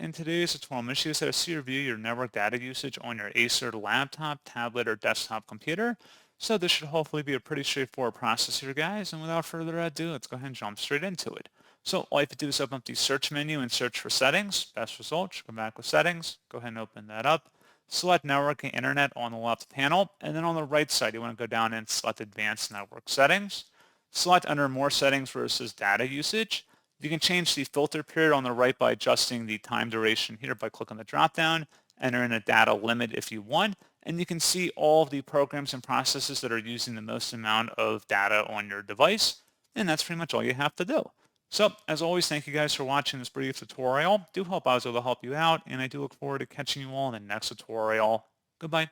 In today's tutorial, I'm going to show you how to see or view your network data usage on your Acer laptop, tablet, or desktop computer. So this should hopefully be a pretty straightforward process here, guys. And without further ado, let's go ahead and jump straight into it. So all you have to do is open up the search menu and search for settings. Best results, come back with settings. Go ahead and open that up. Select network and internet on the left panel. And then on the right side, you want to go down and select advanced network settings. Select under more settings where it says data usage. You can change the filter period on the right by adjusting the time duration here by clicking the drop down, enter in a data limit if you want, and you can see all of the programs and processes that are using the most amount of data on your device, and that's pretty much all you have to do. So, as always, thank you guys for watching this brief tutorial. Do hope I was able to help you out, and I do look forward to catching you all in the next tutorial. Goodbye.